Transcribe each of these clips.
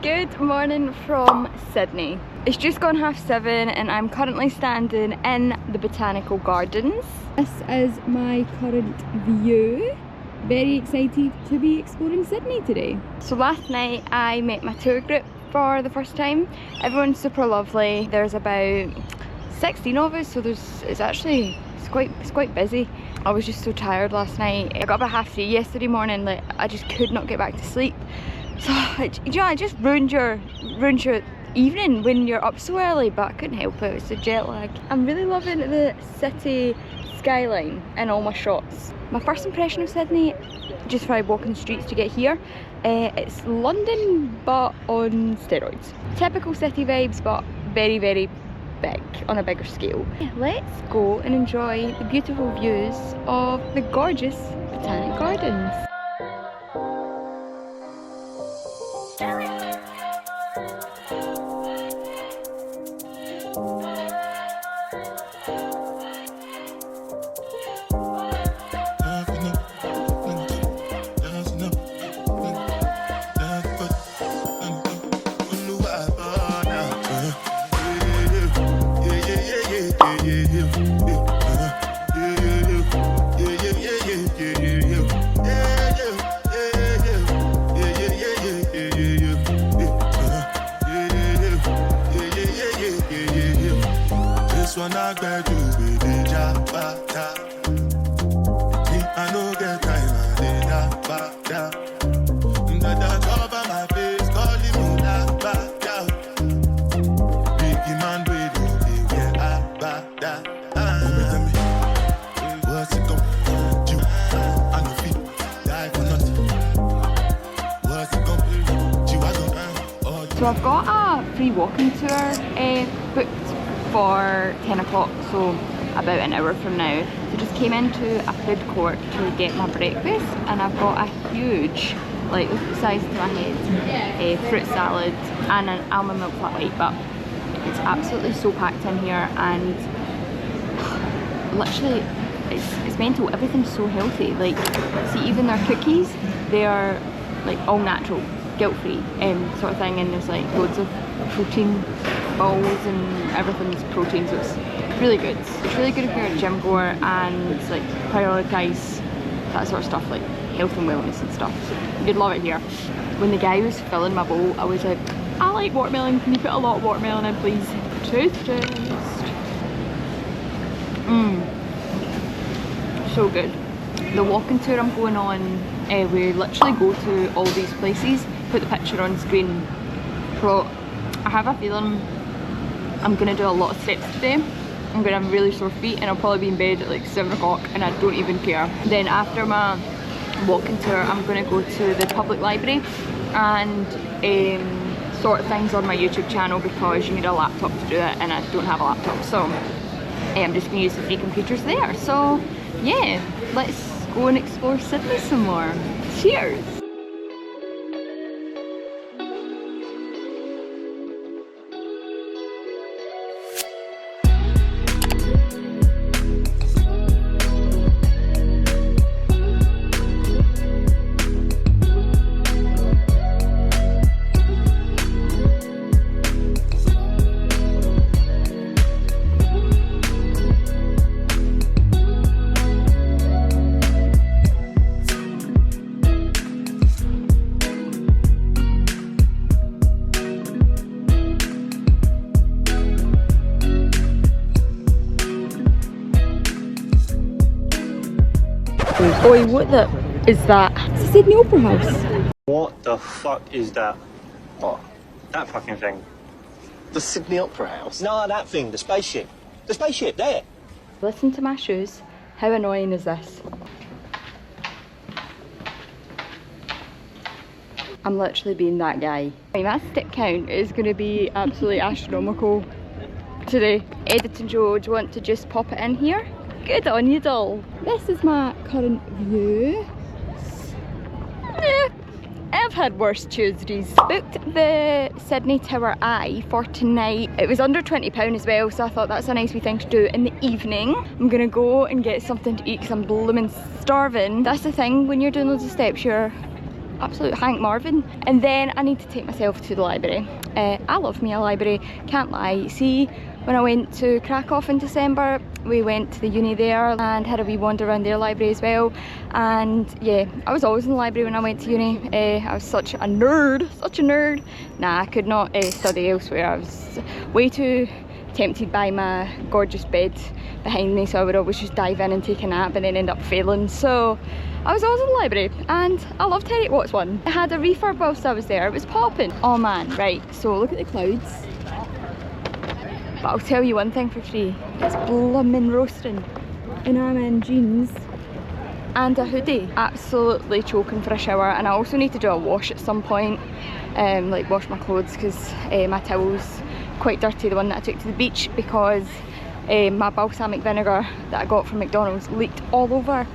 Good morning from Sydney. It's just gone 7:30 and I'm currently standing in the botanical gardens. This is my current view. Very excited to be exploring Sydney today. So last night I met my tour group for the first time. Everyone's super lovely. There's about 16 of us, so it's quite busy. I was just so tired last night. I got about 3:30 yesterday morning. Like, I just could not get back to sleep. So it just ruined your evening when you're up so early, but I couldn't help it. It's the jet lag. I'm really loving the city skyline in all my shots. My first impression of Sydney, just by walking the streets to get here, it's London but on steroids. Typical city vibes, but very, very big, on a bigger scale. Let's go and enjoy the beautiful views of the gorgeous Botanic Gardens. So I've got a free walking tour booked for 10 o'clock, so about an hour from now. So just came into a food court to get my breakfast, and I've got a huge, like look at the size of my head, fruit salad and an almond milk flat white, but it's absolutely so packed in here, and literally it's mental. Everything's so healthy. Like, see, even their cookies, they are like all natural, guilt-free sort of thing, and there's like loads of protein balls and everything's protein, so it's really good. It's really good if you're a gym goer and like prioritise that sort of stuff, like health and wellness and stuff. You'd love it here. When the guy was filling my bowl, I was like, I like watermelon, can you put a lot of watermelon in please? Toothpaste. So good. The walking tour I'm going on, we literally go to all these places, put the picture on screen. So I have a feeling I'm going to do a lot of steps today. I'm going to have really sore feet and I'll probably be in bed at like 7 o'clock and I don't even care. Then after my walking tour, I'm going to go to the public library and sort things on my YouTube channel, because you need a laptop to do it and I don't have a laptop, so I'm just going to use the free computers there. So yeah, let's go and explore Sydney some more. Cheers! Oi, what the is that? It's the Sydney Opera House. What the fuck is that? What? That fucking thing. The Sydney Opera House? No, that thing, the spaceship. The spaceship, there. Listen to my shoes. How annoying is this? I'm literally being that guy. My stick count is going to be absolutely astronomical today. Editing Joe, do you want to just pop it in here? Good on you, doll. This is my current view. I've had worse Tuesdays. Booked the Sydney Tower Eye for tonight. It was under £20 as well, so I thought that's a nice wee thing to do in the evening. I'm gonna go and get something to eat because I'm blooming starving. That's the thing, when you're doing loads of steps, you're absolute Hank Marvin. And then I need to take myself to the library. I love me a library, can't lie. See, when I went to Krakow in December, we went to the uni there and had a wee wander around their library as well. And yeah, I was always in the library when I went to uni. I was such a nerd. Nah, I could not study elsewhere. I was way too tempted by my gorgeous bed behind me, so I would always just dive in and take a nap and then end up failing. So I was always in the library and I loved Harriet Watts one. I had a refurb whilst I was there, it was popping. Oh man, right, so look at the clouds. But I'll tell you one thing for free, it's bloomin' roasting. And I'm in jeans and a hoodie. Absolutely choking for a shower, and I also need to do a wash at some point. Like wash my clothes, because my towel's quite dirty, the one that I took to the beach, because my balsamic vinegar that I got from McDonald's leaked all over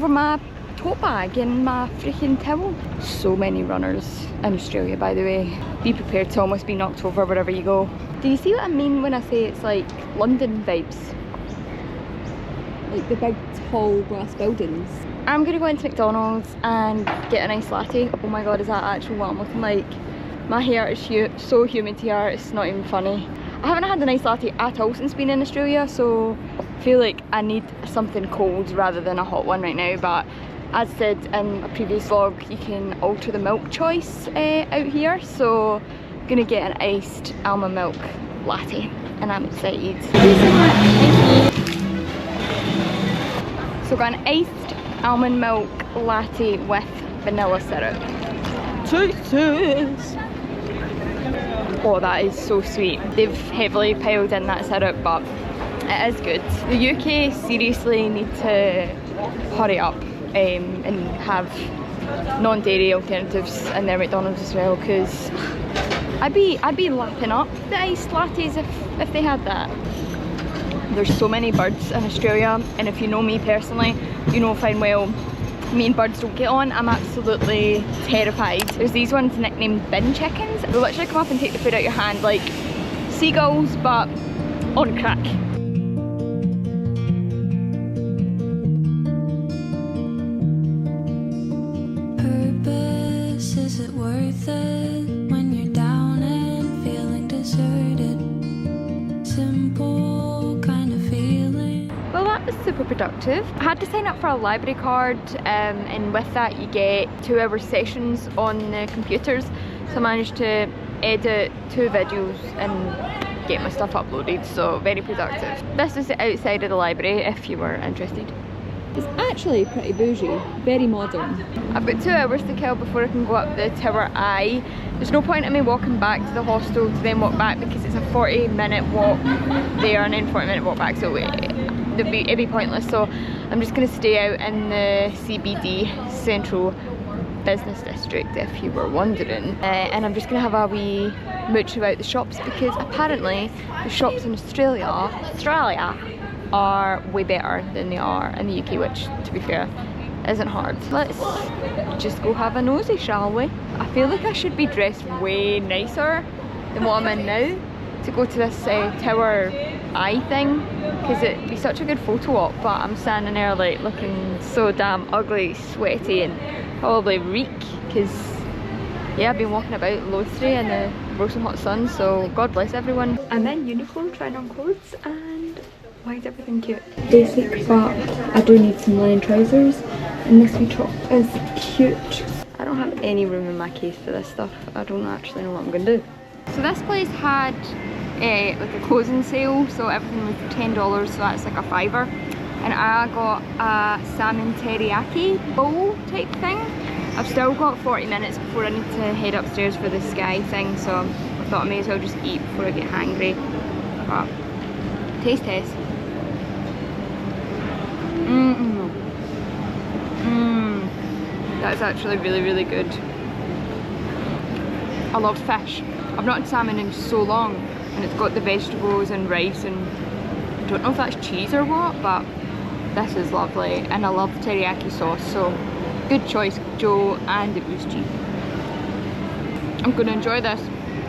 my tote bag and my freaking towel. So many runners in Australia, by the way. Be prepared to almost be knocked over wherever you go. Do you see what I mean when I say it's like London vibes? Like the big tall glass buildings. I'm gonna go into McDonald's and get a nice latte. Oh my god, is that actually what I'm looking like? My hair is so humid here, it's not even funny. I haven't had a nice latte at all since being in Australia, so I feel like I need something cold rather than a hot one right now. But as said in a previous vlog, you can alter the milk choice out here, so I'm gonna get an iced almond milk latte and I'm excited. So got an iced almond milk latte with vanilla syrup. Cheers! Oh, that is so sweet. They've heavily piled in that syrup, but it is good. The UK seriously need to hurry up and have non-dairy alternatives in their McDonald's as well, because I'd be lapping up the iced lattes if they had that. There's so many birds in Australia, and if you know me personally, you know fine well me and birds don't get on. I'm absolutely terrified. There's these ones nicknamed bin chickens. They'll literally come up and take the food out your hand like seagulls, but on crack. Purpose, is it worth it when you're down and feeling deserted? Simple kind of feeling. Well, that was super productive. I had to sign up for a library card, and with that you get 2-hour sessions on the computers. So I managed to edit 2 videos and get my stuff uploaded, so very productive. This is the outside of the library if you were interested. It's actually pretty bougie, very modern. I've got 2 hours to kill before I can go up the Tower Eye. There's no point in me walking back to the hostel to then walk back, because it's a 40-minute walk there and then 40-minute walk back, so it'd be pointless. So I'm just going to stay out in the CBD, Central Business District, if you were wondering. And I'm just going to have a wee mooch about the shops, because apparently the shops in Australia are way better than they are in the UK, which, to be fair, isn't hard. Let's just go have a nosy, shall we? I feel like I should be dressed way nicer than what I'm in now to go to this Tower Eye thing, because it'd be such a good photo op, but I'm standing there like looking so damn ugly, sweaty, and probably reek, because yeah, I've been walking about Lothry in the roasting hot sun, so God bless everyone. I'm in Uniqlo trying on clothes, and why is everything cute? Basic, but I do need some linen trousers, and this wee top is cute. I don't have any room in my case for this stuff. I don't actually know what I'm going to do. So this place had like a closing sale, so everything was $10, so that's like a $5. And I got a salmon teriyaki bowl type thing. I've still got 40 minutes before I need to head upstairs for the Sky thing, so I thought I may as well just eat before I get hangry. But taste test. That's actually really good. I love fish. I've not had salmon in so long, and it's got the vegetables and rice, and I don't know if that's cheese or what, but this is lovely, and I love teriyaki sauce, so good choice, Joe, and it was cheap. I'm going to enjoy this,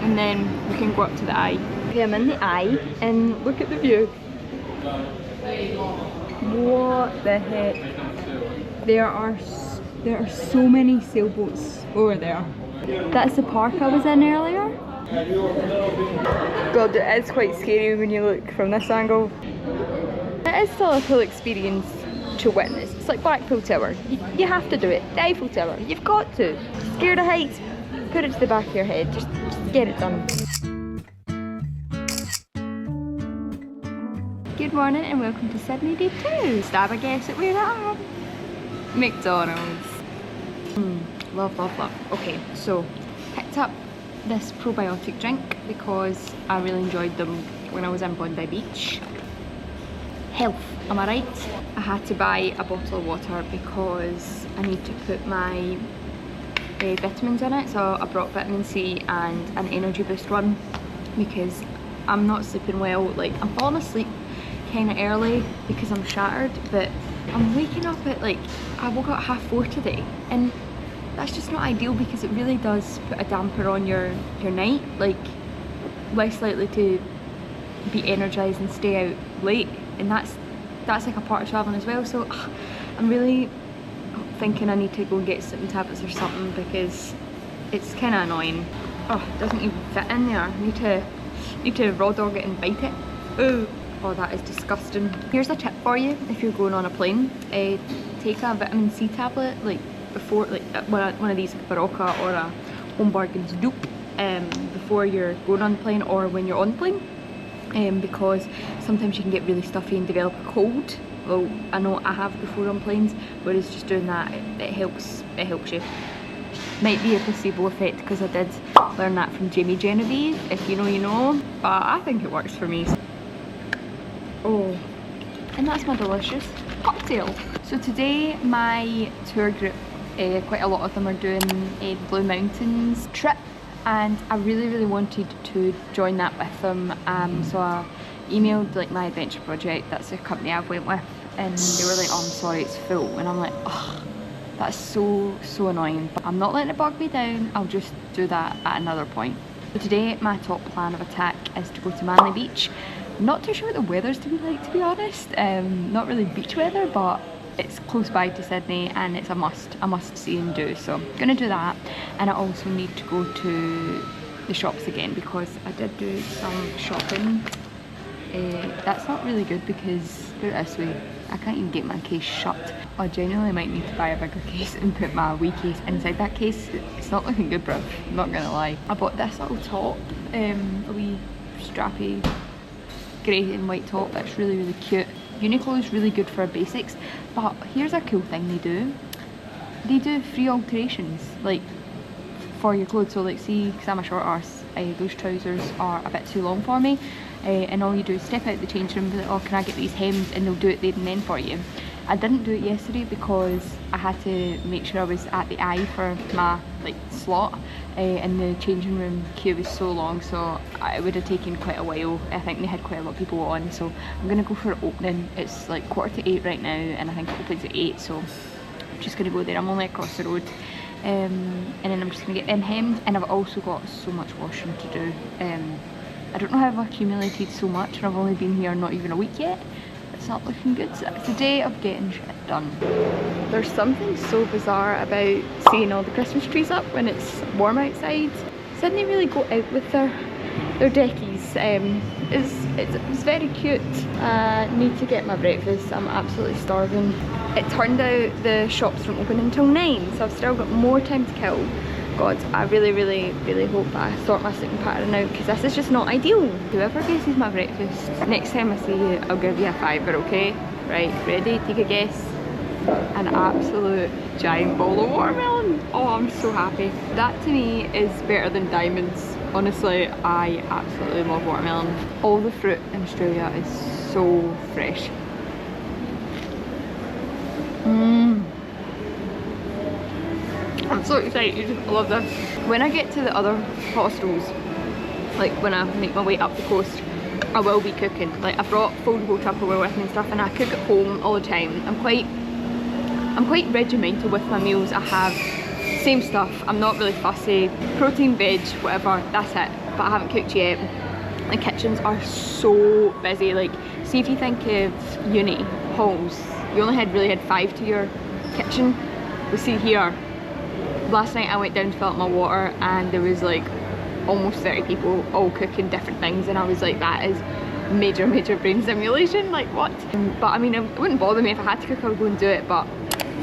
and then we can go up to the Eye. Okay, I'm in the Eye, and look at the view. What the heck? There are so many sailboats over there. That's the park I was in earlier. God, it is quite scary when you look from this angle. It is still a cool experience to witness. It's like Blackpool Tower. You have to do it. The Eiffel Tower. You've got to. Scared of heights? Put it to the back of your head. Just get it done. Good morning and welcome to Sydney Day 2. Stab a guess at where I am. McDonald's. Love, love, love. Okay, so picked up this probiotic drink because I really enjoyed them when I was in Bondi Beach. Health, am I right? I had to buy a bottle of water because I need to put my vitamins in it. So I brought vitamin C and an energy boost one because I'm not sleeping well. Like, I'm falling asleep kind of early because I'm shattered, but I'm waking up at like, I woke up at 4:30 today, and that's just not ideal because it really does put a damper on your night. Like, less likely to be energized and stay out late, and that's like a part of traveling as well. So I'm really thinking I need to go and get sleeping tablets or something because it's kind of annoying. Oh, it doesn't even fit in there. I need to raw dog it and bite it. Ooh. Oh, that is disgusting. Here's a tip for you if you're going on a plane. Take a vitamin C tablet like before, like one of these, like a Barocca or a Home Bargains dupe, before you're going on the plane or when you're on the plane, because sometimes you can get really stuffy and develop a cold. Well, I know I have before on planes, whereas just doing that, it helps you. Might be a placebo effect because I did learn that from Jamie Genevieve. If you know, you know, but I think it works for me. Oh, and that's my delicious cocktail. So today my tour group, quite a lot of them are doing a Blue Mountains trip, and I really wanted to join that with them. So I emailed like my adventure project, that's the company I've went with, and they were like, oh, I'm sorry, it's full. And I'm like, oh, that's so annoying, but I'm not letting it bog me down. I'll just do that at another point. So today my top plan of attack is to go to Manly Beach. Not too sure what the weather's to be like, to be honest. Not really beach weather, but it's close by to Sydney and it's a must see and do. So I'm gonna do that, and I also need to go to the shops again because I did do some shopping. That's not really good because, put it this way, I can't even get my case shut. I genuinely might need to buy a bigger case and put my wee case inside that case. It's not looking good, bruv, I'm not gonna lie. I bought this little top, a wee strappy grey and white top. That's really cute. Uniqlo is really good for basics, but here's a cool thing they do free alterations like for your clothes. So like, see, because I'm a short arse, those trousers are a bit too long for me, and all you do is step out the change room and be like, oh, can I get these hemmed, and they'll do it there and then for you. I didn't do it yesterday because I had to make sure I was at the eye for my like slot, and the changing room queue was so long, so it would have taken quite a while. I think they had quite a lot of people on, so I'm gonna go for an opening. It's like 7:45 right now, and I think it opens at 8, so I'm just gonna go there. I'm only across the road, and then I'm just gonna get them hemmed. And I've also got so much washing to do. I don't know how I've accumulated so much, and I've only been here not even a week yet. It's not looking good, so it's a day of getting shit done. There's something so bizarre about seeing all the Christmas trees up when it's warm outside. Sydney really go out with their deckies. It's very cute. I need to get my breakfast. I'm absolutely starving. It turned out the shops don't open until 9, so I've still got more time to kill. God, I really hope I sort my sleeping pattern out because this is just not ideal. Whoever guesses my breakfast, next time I see you, I'll give you a fiver, okay? Right, ready? Take a guess. An absolute giant bowl of watermelon. Oh, I'm so happy. That to me is better than diamonds. Honestly, I absolutely love watermelon. All the fruit in Australia is so fresh. I'm so excited, I love this. When I get to the other hostels, like when I make my way up the coast, I will be cooking. Like, I brought foldable Tupperware with me and stuff, and I cook at home all the time. I'm quite regimental with my meals. I have same stuff, I'm not really fussy. Protein, veg, whatever, that's it. But I haven't cooked yet. The kitchens are so busy. Like, see, if you think of uni halls, you only really had 5 to your kitchen. We see here, Last night I went down to fill up my water and there was like almost 30 people all cooking different things, and I was like, that is major brain stimulation, like what? But I mean, it wouldn't bother me if I had to cook, I would go and do it, but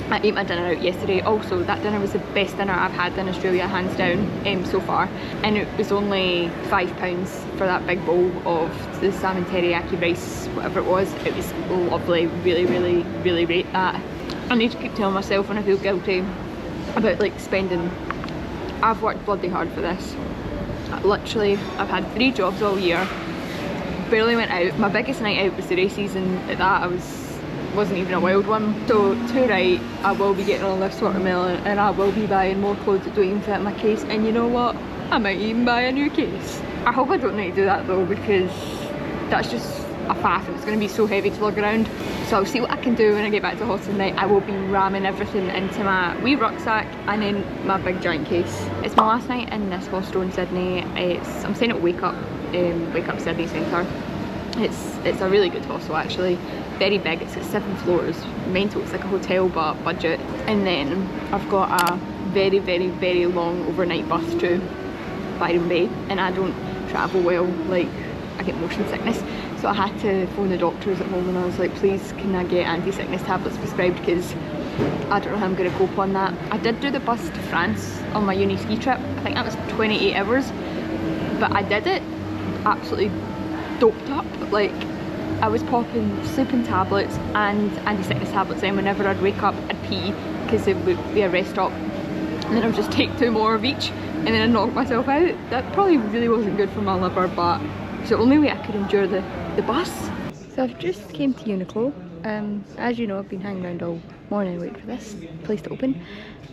I ate my dinner out yesterday. Also, that dinner was the best dinner I've had in Australia, hands down, so far. And it was only £5 for that big bowl of the salmon teriyaki rice, whatever it was. It was lovely, really rate that. I need to keep telling myself when I feel guilty about like spending. I've worked bloody hard for this. Literally, I've had 3 jobs all year. Barely went out. My biggest night out was the races, and at that I wasn't even a wild one. So to right, I will be getting on this watermelon, and I will be buying more clothes that don't even fit in my case, and you know what? I might even buy a new case. I hope I don't need to do that though, because that's just a faff and it's going to be so heavy to lug around. So I'll see what I can do when I get back to hospital tonight. I will be ramming everything into my wee rucksack and then my big giant case. It's my last night in this hostel in Sydney. I'm staying at Wake Up Sydney Centre. It's a really good hostel actually. Very big, it's got 7 floors. Mental, it's like a hotel but budget. And then I've got a very long overnight bus to Byron Bay, and I don't travel well, like I get motion sickness. So I had to phone the doctors at home and I was like, please can I get anti-sickness tablets prescribed, because I don't know how I'm going to cope on that. I did do the bus to France on my uni ski trip. I think that was 28 hours, but I did it absolutely doped up. Like I was popping sleeping tablets and anti-sickness tablets in. Whenever I'd wake up I'd pee because it would be a rest stop, and then I'd just take 2 more of each and then I'd knock myself out. That probably really wasn't good for my liver, but it's the only way I could endure the bus. So I've just came to Uniqlo. As you know, I've been hanging around all morning waiting for this place to open,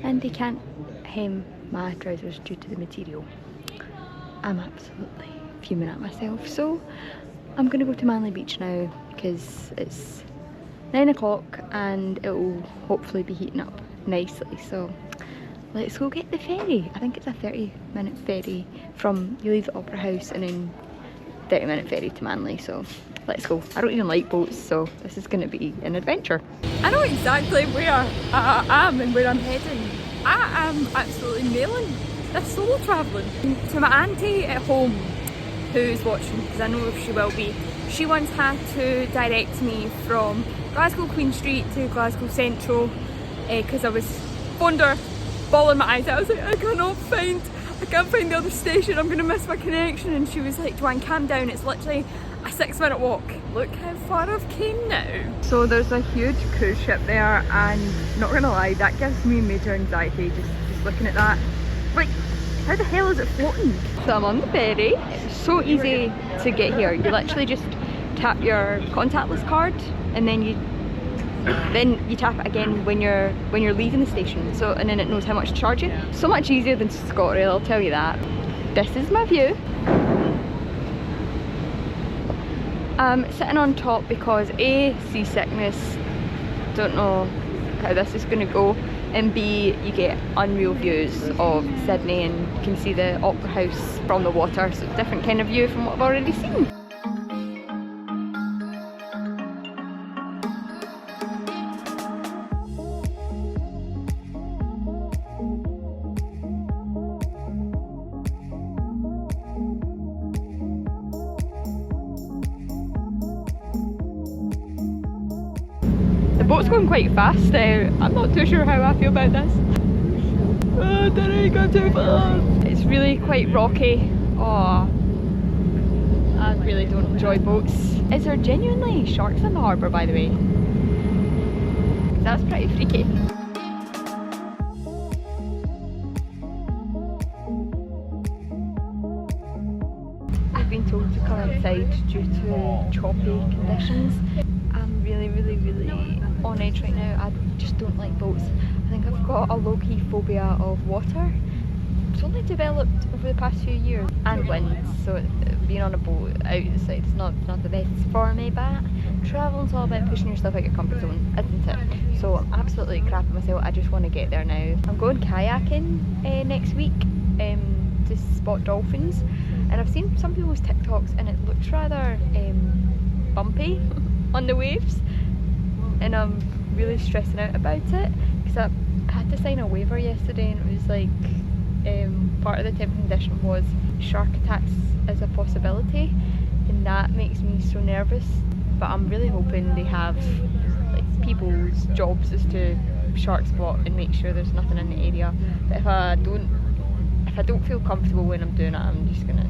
and they can't hem my trousers due to the material. I'm absolutely fuming at myself, so I'm gonna go to Manly Beach now because it's 9 o'clock and it will hopefully be heating up nicely. So let's go get the ferry. I think it's a 30-minute ferry from, you leave the Opera House and then 30-minute ferry to Manly, so let's go. I don't even like boats, so this is going to be an adventure. I know exactly where I am and where I'm heading. I am absolutely nailing this solo travelling. To my auntie at home who's watching, because I know she will be, she once had to direct me from Glasgow Queen Street to Glasgow Central because I was phoned her, bawling my eyes out. I was like, I can't find the other station, I'm going to miss my connection. And she was like, Joanne, calm down, it's literally a 6-minute walk. Look how far I've came now. So there's a huge cruise ship there, and not gonna lie, that gives me major anxiety just looking at that. Like, how the hell is it floating? So I'm on the ferry. It's so easy to get here. You literally just tap your contactless card, and then you tap it again when you're leaving the station. So, and then it knows how much to charge you. So much easier than ScotRail, I'll tell you that. This is my view. I'm sitting on top because A, seasickness, don't know how this is going to go, and B, you get unreal views of Sydney and you can see the Opera House from the water, so it's a different kind of view from what I've already seen. The boat's going quite fast. I'm not too sure how I feel about this. Oh, didn't go too fast. It's really quite rocky. Oh, I really don't enjoy boats. Is there genuinely sharks in the harbour, by the way? That's pretty freaky. We've been told to come inside due to choppy conditions. I'm really on edge right now. I just don't like boats. I think I've got a low-key phobia of water. It's only developed over the past few years, and winds, so being on a boat outside is not the best for me, but travelling's all about pushing yourself out your comfort zone, isn't it? So I'm absolutely crapping myself. I just want to get there now. I'm going kayaking next week to spot dolphins, and I've seen some people's TikToks and it looks rather bumpy on the waves, and I'm really stressing out about it because I had to sign a waiver yesterday, and it was like part of the terms and condition was shark attacks as a possibility, and that makes me so nervous. But I'm really hoping they have like people's jobs is to shark spot and make sure there's nothing in the area. But if I don't feel comfortable when I'm doing it, I'm just gonna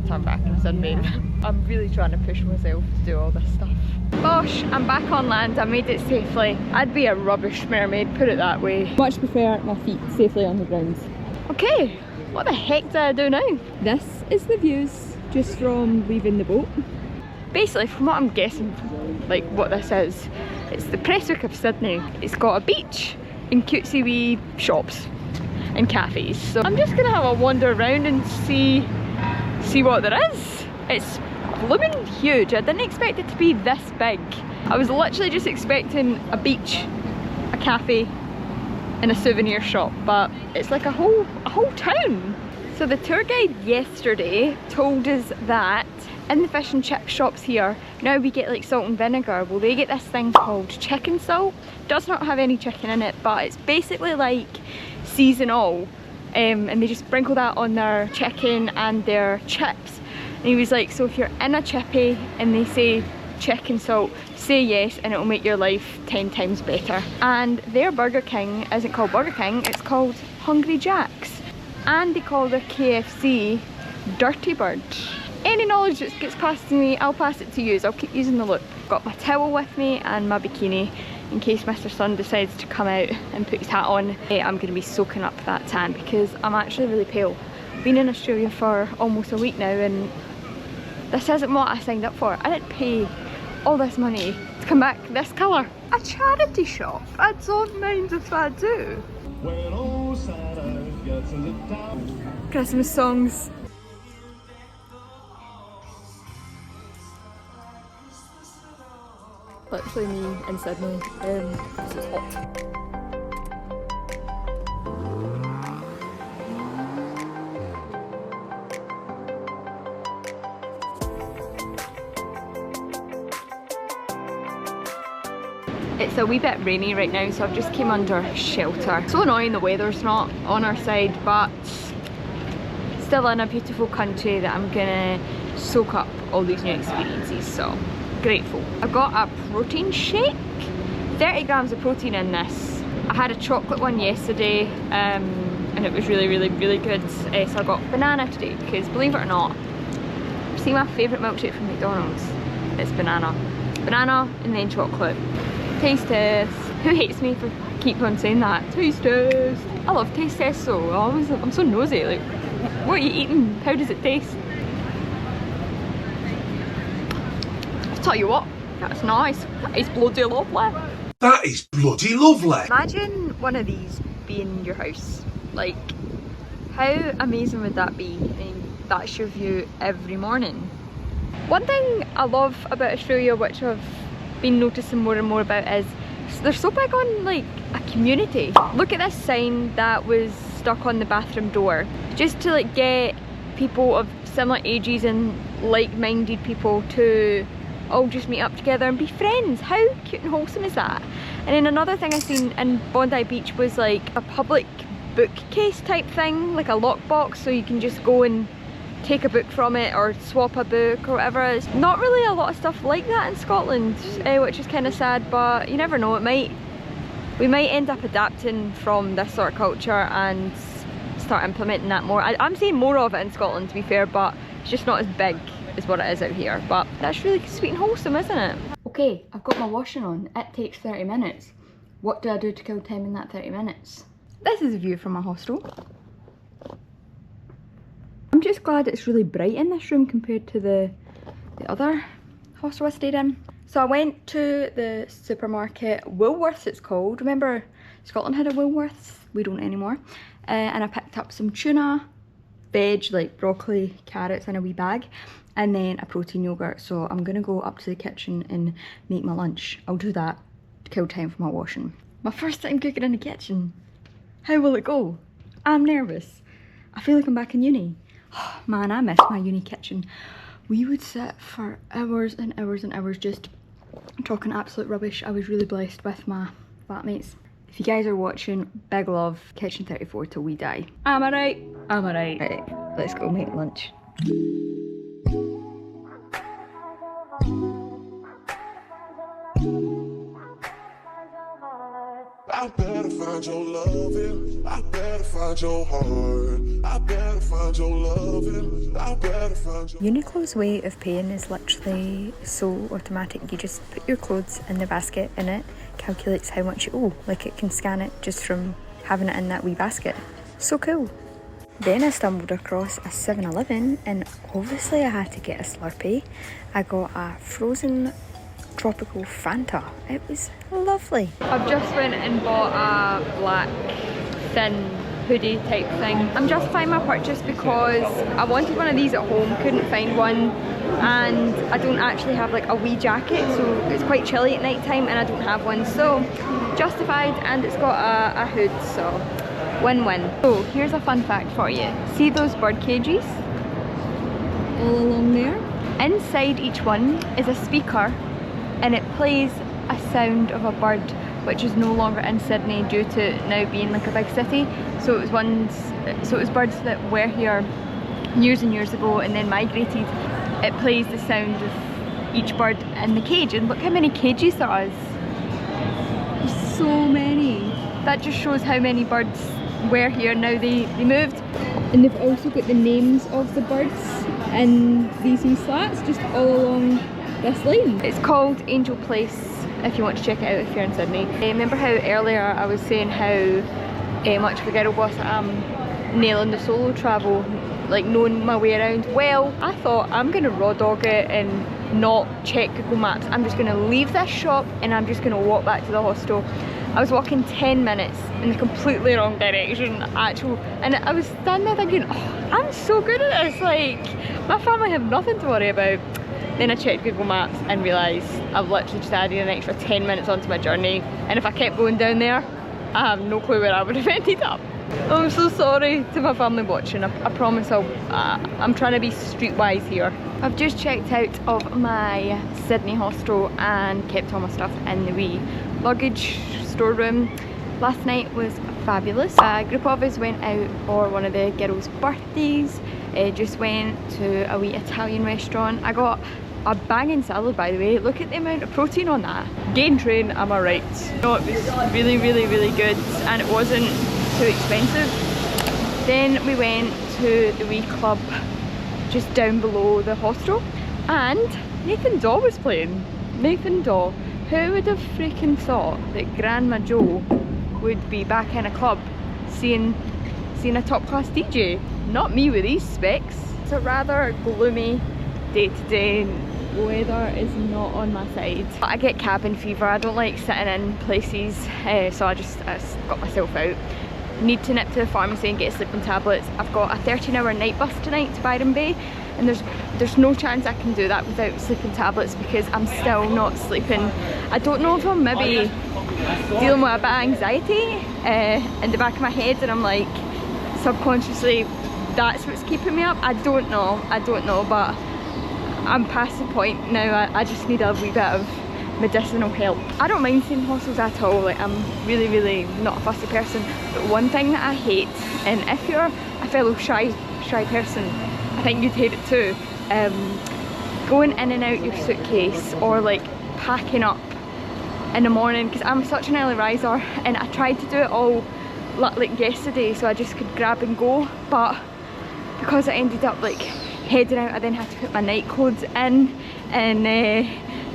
turn back and sunbathe. I'm really trying to push myself to do all this stuff. Gosh, I'm back on land. I made it safely. I'd be a rubbish mermaid, put it that way. Much prefer my feet safely on the ground. Okay, what the heck do I do now? This is the views just from leaving the boat. Basically, from what I'm guessing, like what this is, it's the Prestwick of Sydney. It's got a beach and cutesy wee shops and cafes. So I'm just gonna have a wander around and see what there is. It's blooming huge. I didn't expect it to be this big. I was literally just expecting a beach, a cafe, and a souvenir shop, but it's like a whole town. So the tour guide yesterday told us that in the fish and chip shops here, now we get like salt and vinegar. Well, they get this thing called chicken salt. Does not have any chicken in it, but it's basically like seasonal, and they just sprinkle that on their chicken and their chips. And he was like, so if you're in a chippy and they say chicken salt, say yes and it'll make your life 10 times better. And their Burger King isn't called Burger King, it's called Hungry Jack's. And they call their KFC Dirty Bird. Any knowledge that gets passed to me, I'll pass it to you. I'll keep using the loop. Got my towel with me and my bikini in case Mr. Sun decides to come out and put his hat on. I'm going to be soaking up that tan because I'm actually really pale. Been in Australia for almost a week now, and this isn't what I signed up for. I didn't pay all this money to come back this colour. A charity shop? I don't mind if I do. Christmas songs. Literally me in Sydney. This is hot. It's a wee bit rainy right now, so I've just came under shelter. So annoying the weather's not on our side, but still in a beautiful country that I'm gonna soak up all these new experiences, so grateful. I got a protein shake, 30 grams of protein in this. I had a chocolate one yesterday, and it was really good. So I got banana today, because believe it or not, see my favourite milkshake from McDonald's? It's banana. Banana and then chocolate. Taste test. Who hates me for keep on saying that? Taste test. I love taste tests though. I'm so nosy. Like, what are you eating? How does it taste? I'll tell you what, that's nice. That is bloody lovely. That is bloody lovely. Imagine one of these being your house. Like, how amazing would that be? I mean, that's your view every morning. One thing I love about Australia, which I've been noticing more and more about, is they're so big on like a community. Look at this sign that was stuck on the bathroom door, just to like get people of similar ages and like-minded people to all just meet up together and be friends. How cute and wholesome is that? And then another thing I seen in Bondi Beach was like a public bookcase type thing, like a lockbox, so you can just go and take a book from it or swap a book or whatever. It's not really a lot of stuff like that in Scotland, which is kind of sad, but you never know. We might end up adapting from this sort of culture and start implementing that more. I'm seeing more of it in Scotland, to be fair, but it's just not as big as what it is out here. But that's really sweet and wholesome, isn't it? Okay, I've got my washing on. It takes 30 minutes. What do I do to kill time in that 30 minutes? This is a view from my hostel. I'm just glad it's really bright in this room compared to the other hostel I stayed in. So I went to the supermarket, Woolworths it's called. Remember Scotland had a Woolworths? We don't anymore. And I picked up some tuna, veg like broccoli, carrots in a wee bag, and then a protein yogurt. So I'm gonna go up to the kitchen and make my lunch. I'll do that to kill time for my washing. My first time cooking in the kitchen. How will it go? I'm nervous. I feel like I'm back in uni. Oh, man, I miss my uni kitchen. We would sit for hours and hours and hours just talking absolute rubbish. I was really blessed with my flatmates. They If you guys are watching, big love, Kitchen 34 till we die. Am I right? Am I right? Right, let's go make lunch. I better find your loving, I better find your heart, I better find your loving, I better find your... Uniqlo's way of paying is literally so automatic. You just put your clothes in the basket and it calculates how much you owe. Like it can scan it just from having it in that wee basket. So cool. Then I stumbled across a 7-Eleven and obviously I had to get a Slurpee. I got a frozen tropical Fanta. It was lovely. I've just went and bought a black thin hoodie type thing. I'm justifying my purchase because I wanted one of these at home, couldn't find one, and I don't actually have like a wee jacket, so it's quite chilly at night time and I don't have one, so justified. And it's got a hood, so win-win. So here's a fun fact for you. See those bird cages all along there? Inside each one is a speaker and it plays a sound of a bird, which is no longer in Sydney due to it now being like a big city. So it was birds that were here years and years ago and then migrated. It plays the sound of each bird in the cage, and look how many cages there is. There's so many. That just shows how many birds were here. Now they moved. And they've also got the names of the birds in these wee slats just all along this lane. It's called Angel Place if you want to check it out if you're in Sydney. Remember how earlier I was saying how much of a girl boss I am nailing the solo travel, like knowing my way around? Well, I thought I'm gonna raw dog it and not check Google Maps. I'm just gonna leave this shop and I'm just gonna walk back to the hostel. I was walking 10 minutes in the completely wrong direction, and I was standing there thinking, oh, I'm so good at this, like, my family have nothing to worry about. Then I checked Google Maps and realised I've literally just added an extra 10 minutes onto my journey, and if I kept going down there, I have no clue where I would have ended up. I'm so sorry to my family watching. I promise I'm trying to be streetwise here. I've just checked out of my Sydney hostel and kept all my stuff in the wee luggage storeroom. Last night was fabulous. A group of us went out for one of the girls' birthdays. Just went to a wee Italian restaurant. I got a banging salad, by the way. Look at the amount of protein on that. Gain train, am I right? No, it was really, really, really good, and it wasn't too expensive. Then we went to the wee club just down below the hostel, and Nathan Daw was playing. Nathan Daw. Who would have freaking thought that Grandma Joe would be back in a club seeing a top class DJ? Not me with these specs. It's a rather gloomy day today. Weather is not on my side. I get cabin fever. I don't like sitting in places, so I got myself out. Need to nip to the pharmacy and get sleeping tablets. I've got a 13-hour night bus tonight to Byron Bay, and there's no chance I can do that without sleeping tablets because I'm still not sleeping. I don't know if I'm maybe dealing with a bit of anxiety in the back of my head, and I'm like subconsciously that's what's keeping me up. I don't know, but I'm past the point now. I just need a wee bit of medicinal help. I don't mind seeing hostels at all. Like, I'm really, really not a fussy person, but one thing that I hate, and if you're a fellow shy person, I think you'd hate it too, going in and out your suitcase or like packing up in the morning, because I'm such an early riser and I tried to do it all like yesterday so I just could grab and go, but because I ended up like heading out, I then had to put my night clothes in, and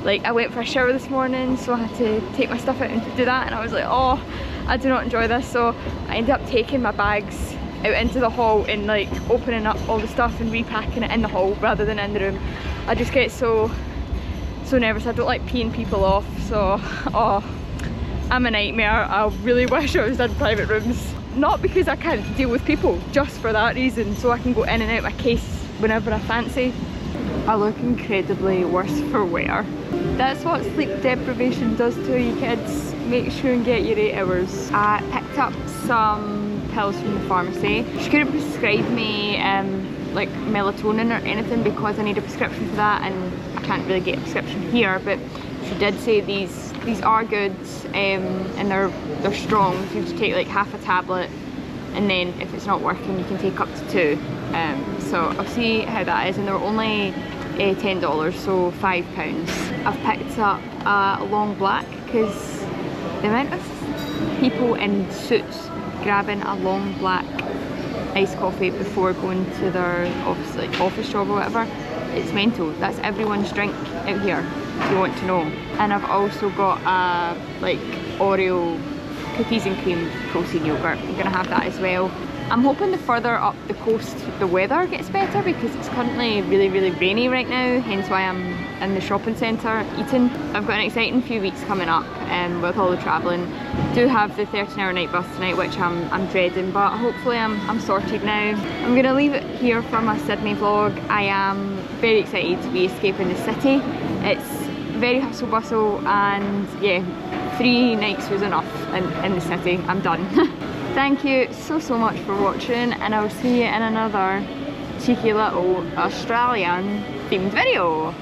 like I went for a shower this morning, so I had to take my stuff out and do that, and I was like, oh, I do not enjoy this. So I ended up taking my bags out into the hall and like opening up all the stuff and repacking it in the hall rather than in the room. I just get so nervous. I don't like peeing people off, so oh, I'm a nightmare. I really wish I was in private rooms. Not because I can't deal with people, just for that reason, so I can go in and out my case whenever I fancy. I look incredibly worse for wear. That's what sleep deprivation does to you kids. Make sure and get your 8 hours. I picked up some pills from the pharmacy. She couldn't prescribe me like melatonin or anything because I need a prescription for that, and I can't really get a prescription here, but she did say these These are good, and they're strong. So you have to take like half a tablet, and then if it's not working you can take up to 2. So I'll see how that is, and they're only $10, so £5. I've picked up a long black because the amount of people in suits grabbing a long black iced coffee before going to their office job or whatever, it's mental. That's everyone's drink out here, if you want to know. And I've also got a like Oreo cookies and cream protein yogurt. I'm gonna have that as well. I'm hoping the further up the coast the weather gets better, because it's currently really rainy right now, hence why I'm in the shopping centre eating. I've got an exciting few weeks coming up with all the travelling. Do have the 13-hour night bus tonight, which I'm dreading, but hopefully I'm sorted now. I'm gonna leave it here for my Sydney vlog. I am very excited to be escaping the city. It's very hustle bustle, and yeah, 3 nights was enough in the city. I'm done. Thank you so much for watching, and I'll see you in another cheeky little Australian themed video.